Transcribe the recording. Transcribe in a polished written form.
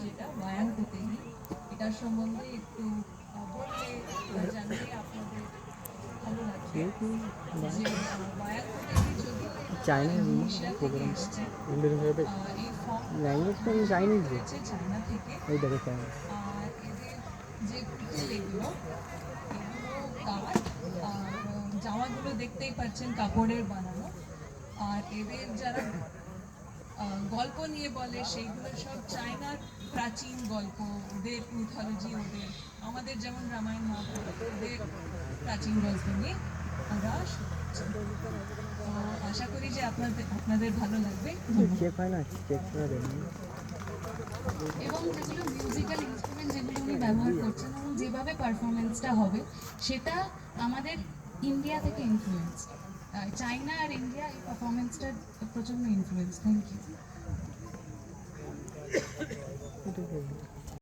যেটা মায়াঙ্কতেই এটার সম্বন্ধে একটু বললে জানলে আপনাদের ভালো লাগবে যে মায়াঙ্কতেই যদিও চায়না এশিয়া থেকে এসছে এই ল্যাঙ্গুয়েজ তো আমি চাইনিজ হয়েছে চায়না থেকে। এই দেখো চায়না আর এদের যে পুতুল এগুলো কাঠ আর জামাগুলো দেখতেই পাচ্ছেন কাপড়ের বানানো। আর এদের যারা গল্প নিয়ে বলে সেইগুলো সব চায়নার প্রাচীন গল্প, ওদের মিথোলজি, ওদের আমাদের যেমন রামায়ণ মহাভারত, ওদের প্রাচীন গল্প নিয়ে ওরা শোনাচ্ছে। তো আশা করি যে আপনাদের ভালো লাগবে। চেক হয় না, চেক করে দেবেন। এবং যেগুলো মিউজিক্যাল ইনস্ট্রুমেন্ট যেগুলো উনি ব্যবহার করছেন এবং যেভাবে পারফরমেন্সটা হবে সেটা আমাদের ইন্ডিয়া থেকে ইনফ্লুয়েন্স। চায়না আর ইন্ডিয়া এই পারফরমেন্সটার প্রচণ্ড ইনফ্লুয়েন্স। Thank you.